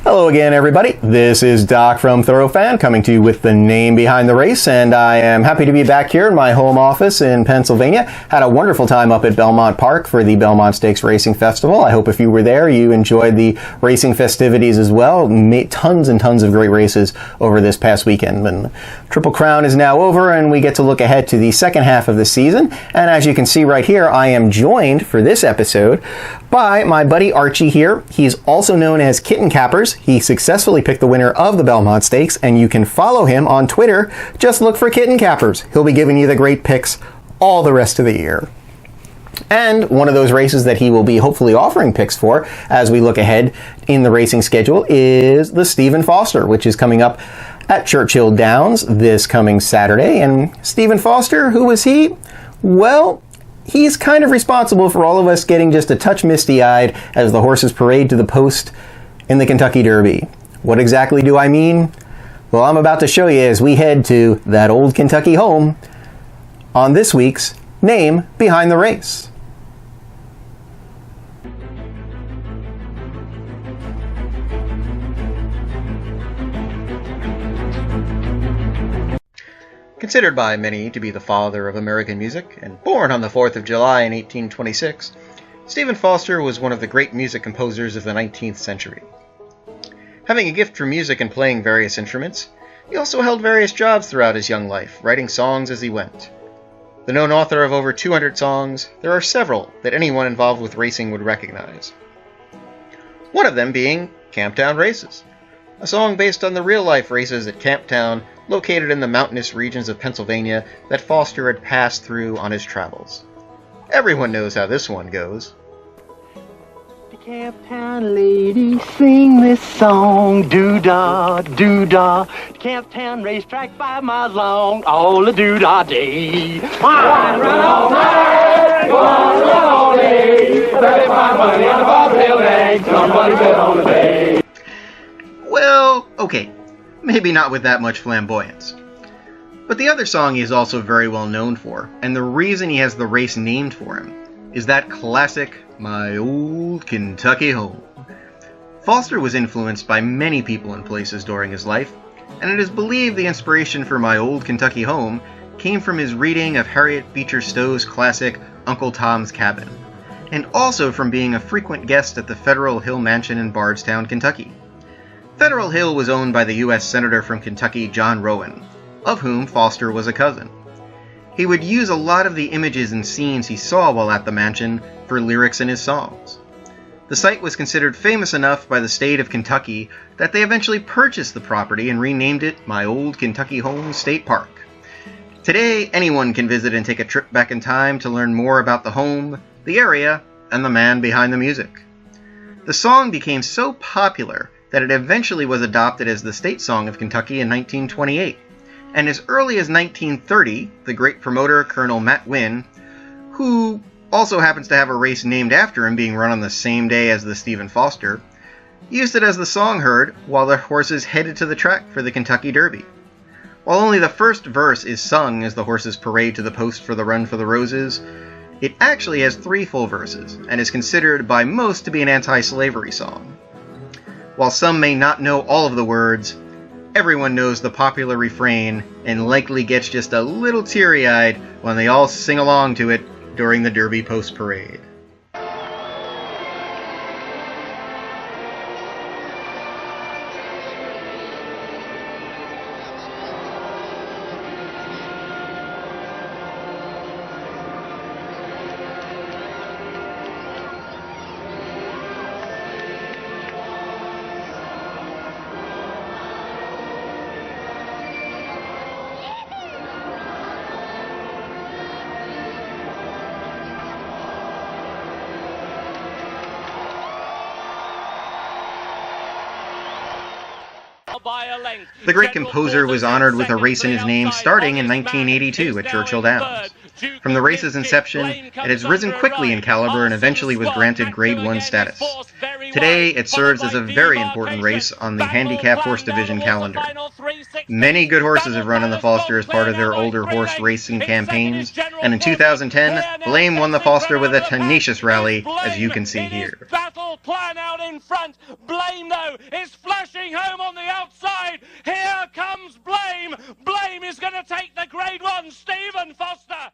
Hello again, everybody. This is Doc from Thorofan coming to you with the name behind the race, and I am happy to be back here in my home office in Pennsylvania. Had a wonderful time up at Belmont Park for the Belmont Stakes Racing Festival. I hope if you were there, you enjoyed the racing festivities as well. Made tons and tons of great races over this past weekend. And Triple Crown is now over, and we get to look ahead to the second half of the season. And as you can see right here, I am joined for this episode by my buddy Archie here. He's also known as Kitten Cappers. He successfully picked the winner of the Belmont Stakes, and you can follow him on Twitter. Just look for Kitten Cappers. He'll be giving you the great picks all the rest of the year. And one of those races that he will be hopefully offering picks for as we look ahead in the racing schedule is the Stephen Foster, which is coming up at Churchill Downs this coming Saturday. And Stephen Foster, who is he? Well, he's kind of responsible for all of us getting just a touch misty-eyed as the horses parade to the post in the Kentucky Derby. What exactly do I mean? Well, I'm about to show you as we head to that old Kentucky home on this week's Name Behind the Race. Considered by many to be the father of American music, and born on the 4th of July in 1826, Stephen Foster was one of the great music composers of the 19th century. Having a gift for music and playing various instruments, he also held various jobs throughout his young life, writing songs as he went. The known author of over 200 songs, there are several that anyone involved with racing would recognize. One of them being Camptown Races, a song based on the real-life races at Camptown, located in the mountainous regions of Pennsylvania that Foster had passed through on his travels. Everyone knows how this one goes. The Camptown ladies sing this song, doo-dah, doo-dah. The Camptown racetrack 5 miles long, all the doo-dah day. Run all night, run all day. Better find money on the bobtail egg, somebody bet on the bay. Well, okay, maybe not with that much flamboyance. But the other song he is also very well known for, and the reason he has the race named for him, is that classic, My Old Kentucky Home. Foster was influenced by many people and places during his life, and it is believed the inspiration for My Old Kentucky Home came from his reading of Harriet Beecher Stowe's classic Uncle Tom's Cabin, and also from being a frequent guest at the Federal Hill Mansion in Bardstown, Kentucky. Federal Hill was owned by the U.S. Senator from Kentucky, John Rowan, of whom Foster was a cousin. He would use a lot of the images and scenes he saw while at the mansion for lyrics in his songs. The site was considered famous enough by the state of Kentucky that they eventually purchased the property and renamed it My Old Kentucky Home State Park. Today, anyone can visit and take a trip back in time to learn more about the home, the area, and the man behind the music. The song became so popular that it eventually was adopted as the state song of Kentucky in 1928. And as early as 1930, the great promoter Colonel Matt Wynn, who also happens to have a race named after him being run on the same day as the Stephen Foster, used it as the song heard while the horses headed to the track for the Kentucky Derby. While only the first verse is sung as the horses parade to the post for the Run for the Roses, it actually has 3 full verses and is considered by most to be an anti-slavery song. While some may not know all of the words, everyone knows the popular refrain and likely gets just a little teary-eyed when they all sing along to it during the Derby Post Parade. The great composer was honored with a race in his name starting in 1982 at Churchill Downs. From the race's inception, it has risen quickly in caliber and eventually was granted Grade 1 status. Today, it serves as a very important race on the handicap horse division calendar. Many good horses have run in the Foster as part of their older horse racing campaigns, and in 2010, Blame won the Foster with a tenacious rally, as you can see here. Battle plan out in front. Blame, though, is flash Racing home on the outside. Here comes Blame. Blame is going to take the Grade 1. Stephen Foster.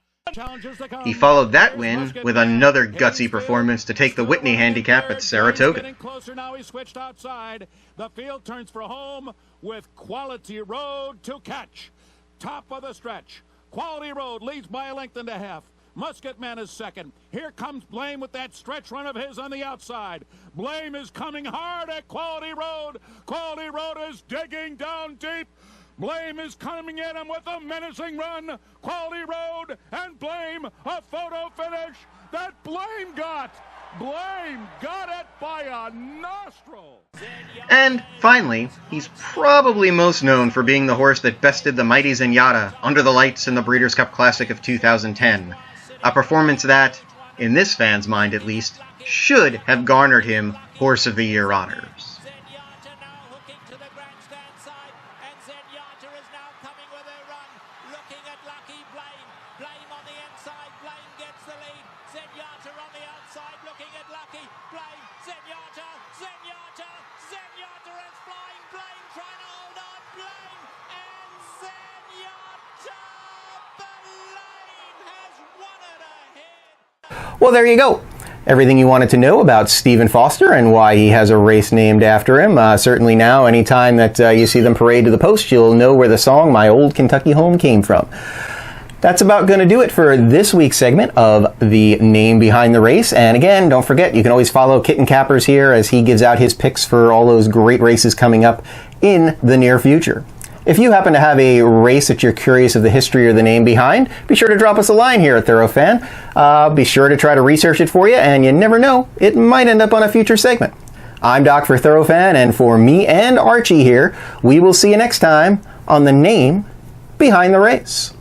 He followed that win with another gutsy performance to take the Whitney handicap at Saratoga. Closer now, he switched outside. The field turns for home with Quality Road to catch. Top of the stretch. Quality Road leads by a length and a half. Musket Man is second. Here comes Blame with that stretch run of his on the outside. Blame is coming hard at Quality Road. Quality Road is digging down deep. Blame is coming at him with a menacing run. Quality Road and Blame, a photo finish that Blame got. Blame got it by a nostril. And finally, he's probably most known for being the horse that bested the mighty Zenyatta under the lights in the Breeders' Cup Classic of 2010. A performance that, in this fan's mind at least, should have garnered him Horse of the Year honors. Well, there you go. Everything you wanted to know about Stephen Foster and why he has a race named after him. Certainly now, anytime that you see them parade to the post, you'll know where the song My Old Kentucky Home came from. That's about going to do it for this week's segment of The Name Behind the Race. And again, don't forget, you can always follow Kitten Cappers here as he gives out his picks for all those great races coming up in the near future. If you happen to have a race that you're curious of the history or the name behind, be sure to drop us a line here at Thorofan. Be sure to try to research it for you, and you never know, it might end up on a future segment. I'm Doc for Thorofan, and for me and Archie here, we will see you next time on The Name Behind the Race.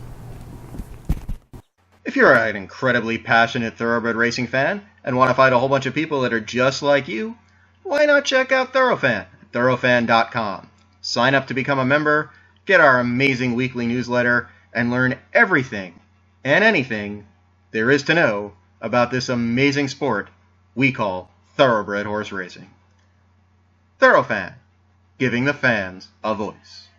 If you're an incredibly passionate thoroughbred racing fan and want to find a whole bunch of people that are just like you, why not check out Thorofan at Thorofan.com. Sign up to become a member, get our amazing weekly newsletter, and learn everything and anything there is to know about this amazing sport we call thoroughbred horse racing. Thorofan, giving the fans a voice.